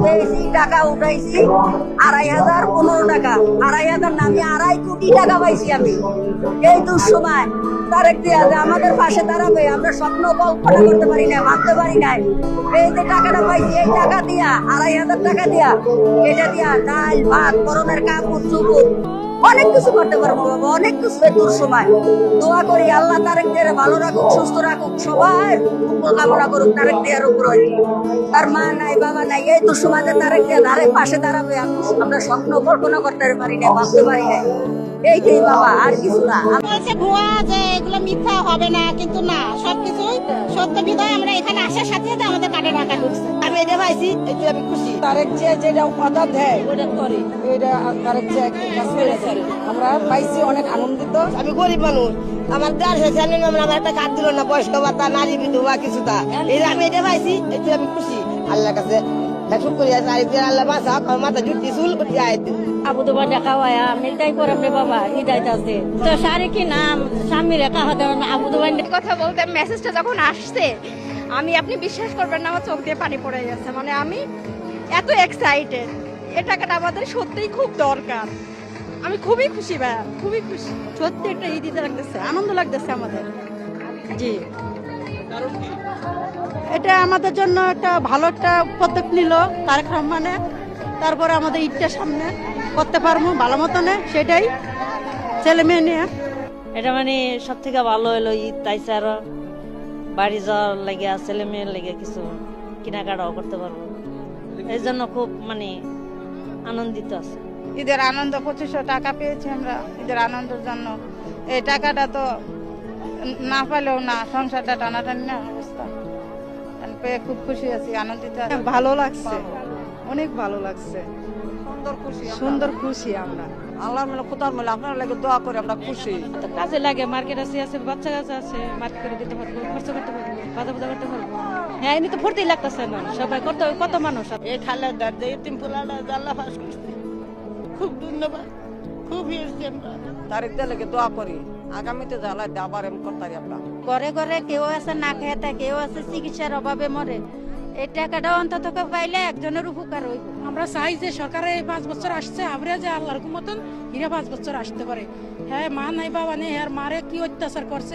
পেয়েছি, টাকা উঠাইছি 2,500, 15 টাকা, 2,500 না, আমি 2.5 কোটি টাকা পাইছি আমি এই দুঃসময়। তারেক জিয়া যে আমাদের পাশে দাঁড়াবে, আমরা স্বপ্ন কল্পনা করতে পারি না, ভাবতে পারি না। এই যে টাকাটা পাইছি, এই টাকা দিয়া 2,500 টাকা দিয়া, এটা দিয়া ডাল ভাত, করোনার কাপড় চুপড় অনেক কিছু করতে পারবো বাবা, অনেক কিছু। তোর সময় দোয়া করি আল্লাহ তারেক জিয়ারে ভালো রাখুক, সুস্থ রাখুক, সবাই মঙ্গল কামনা করুক তারেক জিয়ার উপর। তার মা নাই, বাবা নাই, এই তোর সময় তারেক জিয়া ধারে পাশে দাঁড়াবে, আমরা স্বপ্ন কল্পনা করতে পারি না, ভাবতে পারি না। এইটাই বাবা, আর কিছু না। বলছে ভুয়া যে এগুলো মিথ্যা হবে না, কিন্তু না, সবকিছুই সত্য বিধায় আমরা এখানে আসার সাথে সাথে আমাদের কাটে টাকা ঢুকছে। আমি এটা পাইছি, এতে আমি খুশি। তারেক জিয়া যেটা কথা দেয় ওটা করে, এটা তারেক জিয়া কাজ করেছে, আমরা পাইছি, অনেক আনন্দিত। আমি গরিব মানুষ, আমার দেড় শেষ আমার একটা কার্ড দিল না, বয়স্ক ভাতা, নারী বিধবা কিছুটা, এটা আমি এটা পাইছি, এতে আমি খুশি। আল্লাহর কাছে শুক্র করি, আল্লাহ বাঁচা আমার মাথা জুটি চুল করতে আইতে আবু দুবার দেখা হয় মিলটাই করে বাবা হৃদয়টা আছে তো সারে কি নাম স্বামী রেখা হতে আবু দুবার কথা বলতে মেসেজটা যখন আসছে, আপনি বিশ্বাস করবেন না, আমার চোখ দিয়ে পানি পড়ে গেছে। মানে আমি এত এক্সাইটেড, এ টাকাটা আমাদের সত্যিই খুব দরকার। আমি খুবই খুশি ভাইয়া, খুবই খুশি। সত্যি একটা ঈদ ঈদ লাগতেছে, আনন্দ লাগতেছে আমাদের। জি, এটা আমাদের জন্য একটা ভালো একটা পদক্ষেপ নিল তারেক রহমানে। তারপরে আমাদের ঈদটা সামনে করতে পারবো ভালো মতনে, সেটাই ছেলে মেয়ে নিয়ে। এটা মানে সব থেকে ভালো হলো ঈদ, তাইছে আরো বাড়ি যাওয়ার লাগে, ছেলে মেয়ের লাগে কিছু কেনাকাটাও করতে পারবো, এই জন্য খুব মানে আনন্দিত আছে। ঈদের আনন্দ 2500 টাকা পেয়েছি আমরা ঈদের আনন্দের জন্য। এই টাকাটা তো না পাইলেও না, সংসারটা টানাটানি না অবস্থা, পেয়ে খুব খুশি আছি, আনন্দিত আছি। ভালো লাগছে, অনেক ভালো লাগছে, সুন্দর খুশি আমরা। আল্লাহর মেলা খোদার মেলা আপনার লাগে দোয়া করে আমরা খুশি। কাজে লাগে, মার্কেট আছে, বাচ্চা কাছে আছে, মার্কেট করে দিতে পারবো, খরচ করতে পারবো, বাধা বাধা করতে পারবো। হ্যাঁ, এমনি তো ফুর্তি লাগতেছে না, সবাই কত মানুষ। এই খালেদার যে এতিম পোলাটা আল্লাহ পাস করছে, খুব ধন্যবাদ, খুব হিয়েছি আমরা। তারেক জিয়া লাগে দোয়া করি, আগামীতে জ্বালায় আবার এম করতারি আমরা। ঘরে ঘরে কেউ আছে না খেয়ে থাকে, কেউ আছে চিকিৎসার অভাবে মরে। এই টাকাটা অন্তত পাইলে একজনের উপকার হইব। আমরা চাই যে সরকারে 5 বছর আসছে, আমরা যে আল্লাহর মতন হীরা 5 বছর আসতে পারে। হ্যাঁ, মা নাই বাবা নেই, আর মারে কি অত্যাচার করছে।